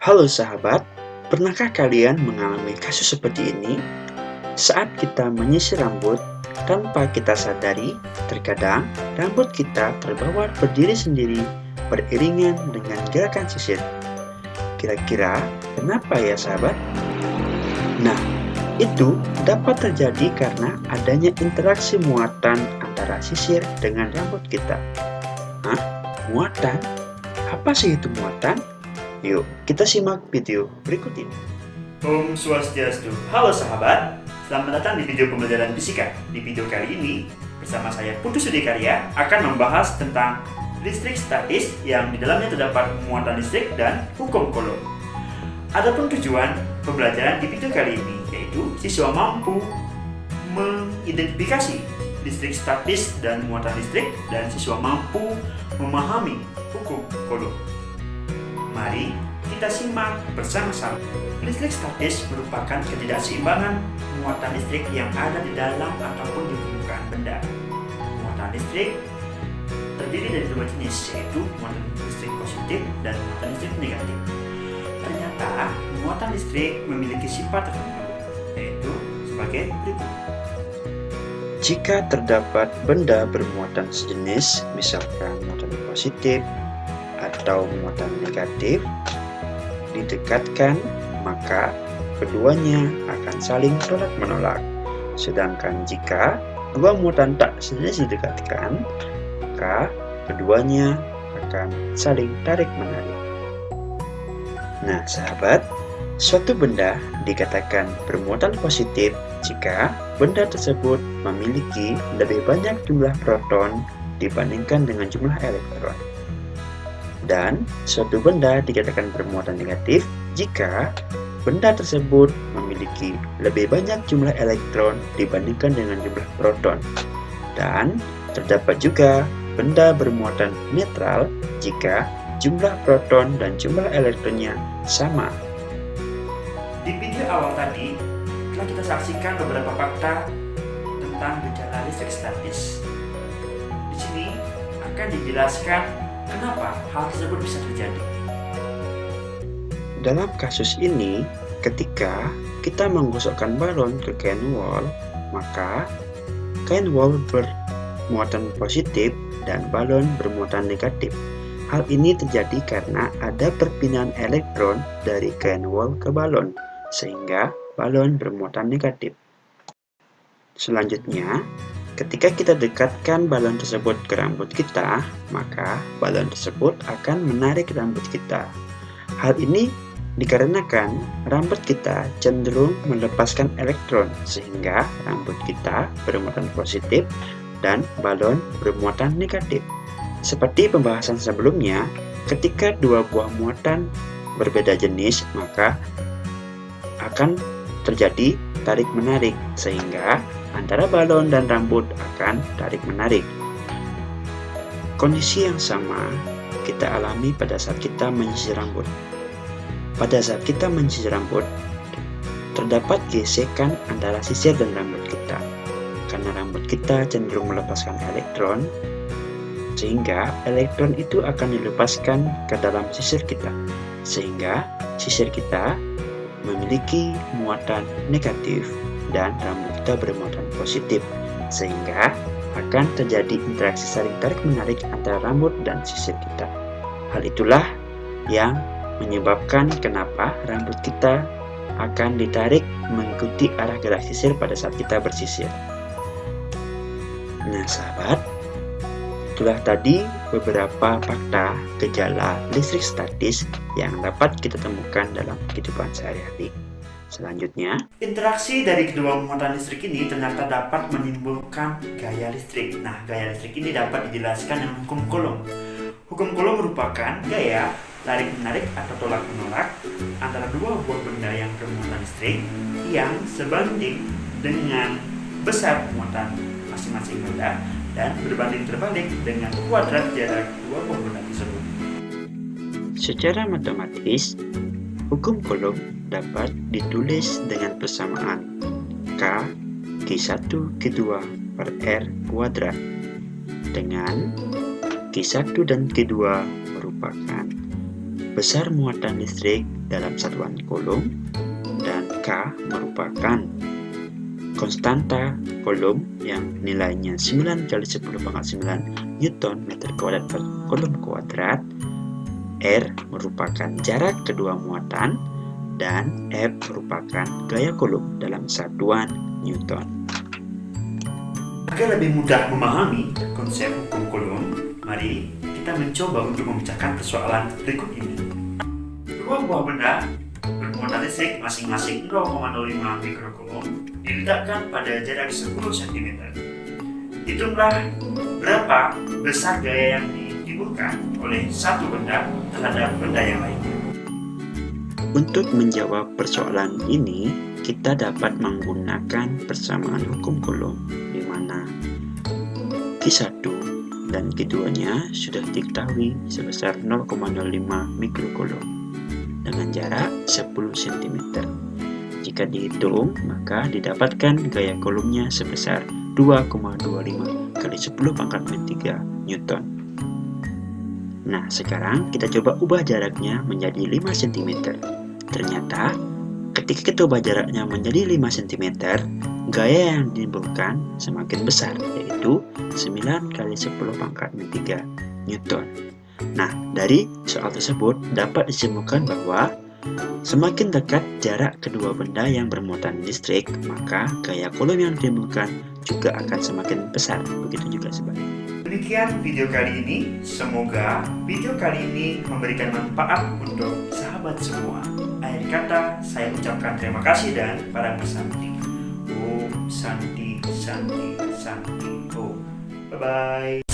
Halo sahabat, pernahkah kalian mengalami kasus seperti ini? Saat kita menyisir rambut, tanpa kita sadari, terkadang rambut kita terbawa berdiri sendiri beriringan dengan gerakan sisir. Kira-kira kenapa ya sahabat? Nah, itu dapat terjadi karena adanya interaksi muatan antara sisir dengan rambut kita. Hah? Muatan? Apa sih itu muatan? Yuk, kita simak video berikut ini. Om Swastiastu. Halo sahabat, selamat datang di video pembelajaran fisika. Di video kali ini, bersama saya Putu Sudikarya akan membahas tentang listrik statis yang di dalamnya terdapat muatan listrik dan hukum Coulomb. Adapun tujuan pembelajaran di video kali ini yaitu siswa mampu mengidentifikasi listrik statis dan muatan listrik dan siswa mampu memahami hukum Coulomb. Mari kita simak bersama-sama. Listrik statis merupakan ketidakseimbangan muatan listrik yang ada di dalam ataupun di permukaan benda. Muatan listrik terdiri dari dua jenis, yaitu muatan listrik positif dan muatan listrik negatif. Ternyata muatan listrik memiliki sifat tertentu, yaitu sebagai berikut. Jika terdapat benda bermuatan sejenis, misalkan muatan positif atau muatan negatif, didekatkan, maka keduanya akan saling tolak-menolak. Sedangkan jika dua muatan tak sejenis didekatkan, maka keduanya akan saling tarik-menarik. Nah, sahabat, suatu benda dikatakan bermuatan positif jika benda tersebut memiliki lebih banyak jumlah proton dibandingkan dengan jumlah elektron. Dan suatu benda dikatakan bermuatan negatif jika benda tersebut memiliki lebih banyak jumlah elektron dibandingkan dengan jumlah proton. Dan terdapat juga benda bermuatan netral jika jumlah proton dan jumlah elektronnya sama. Di video awal tadi telah kita saksikan beberapa fakta tentang gejala listrik statis. Di sini akan dijelaskan kenapa hal tersebut bisa terjadi. Dalam kasus ini, ketika kita menggosokkan balon ke kain wol, maka kain wol bermuatan positif dan balon bermuatan negatif. Hal ini terjadi karena ada perpindahan elektron dari kain wol ke balon, sehingga balon bermuatan negatif. Selanjutnya, ketika kita dekatkan balon tersebut ke rambut kita, maka balon tersebut akan menarik rambut kita. Hal ini dikarenakan rambut kita cenderung melepaskan elektron, sehingga rambut kita bermuatan positif dan balon bermuatan negatif. Seperti pembahasan sebelumnya, ketika dua buah muatan berbeda jenis, maka akan terjadi tarik-menarik, sehingga antara balon dan rambut akan tarik-menarik. Kondisi yang sama kita alami pada saat kita menyisir rambut. Pada saat kita menyisir rambut, terdapat gesekan antara sisir dan rambut kita. Karena rambut kita cenderung melepaskan elektron, sehingga elektron itu akan dilepaskan ke dalam sisir kita. Sehingga sisir kita memiliki muatan negatif dan rambut kita bermuatan positif, sehingga akan terjadi interaksi saling tarik-menarik antara rambut dan sisir kita. Hal itulah yang menyebabkan kenapa rambut kita akan ditarik mengikuti arah gerak sisir pada saat kita bersisir. Nah sahabat, itulah tadi beberapa fakta gejala listrik statis yang dapat kita temukan dalam kehidupan sehari-hari. Selanjutnya, interaksi dari kedua muatan listrik ini ternyata dapat menimbulkan gaya listrik. Nah, gaya listrik ini dapat dijelaskan dengan hukum Coulomb. Hukum Coulomb merupakan gaya tarik-menarik atau tolak-menolak antara dua buah benda yang bermuatan listrik yang sebanding dengan besar muatan masing-masing benda dan berbanding terbalik dengan kuadrat jarak dua buah benda tersebut. Secara matematis, hukum Coulomb dapat ditulis dengan persamaan K Q1 Q2 per R kuadrat, dengan Q1 dan Q2 merupakan besar muatan listrik dalam satuan Coulomb dan K merupakan konstanta Coulomb yang nilainya 9 kali 10 pangkat 9 Newton meter kuadrat per Coulomb kuadrat. R merupakan jarak kedua muatan dan F merupakan gaya Coulomb dalam satuan Newton. Agar lebih mudah memahami konsep hukum Coulomb, mari kita mencoba untuk memecahkan persoalan berikut ini. Dua buah benda bermuatan listrik masing-masing 0,05 mikrocoulomb diletakkan pada jarak 10 cm. Hitunglah berapa besar gaya yang ditimbulkan oleh satu benda terhadap benda yang lainnya. Untuk menjawab persoalan ini, kita dapat menggunakan persamaan hukum Coulomb, di mana Q1 dan Q2-nya sudah diketahui sebesar 0,05 mikrocoulomb dengan jarak 10 cm. Jika dihitung, maka didapatkan gaya Coulombnya sebesar 2,25 kali 10 pangkat 3 Newton. Nah, sekarang kita coba ubah jaraknya menjadi 5 cm. Ternyata, ketika kita ubah jaraknya menjadi 5 cm, gaya yang ditimbulkan semakin besar, yaitu 9 kali 10 pangkat 3 Newton. Nah, dari soal tersebut dapat disimpulkan bahwa semakin dekat jarak kedua benda yang bermuatan listrik, maka gaya Coulomb yang ditimbulkan juga akan semakin besar. Begitu juga sebaliknya. Demikian video kali ini. Semoga video kali ini memberikan manfaat untuk sahabat semua. Akhir kata, saya ucapkan terima kasih dan para pesantik. Om Santi Santi Santi Om. Bye bye.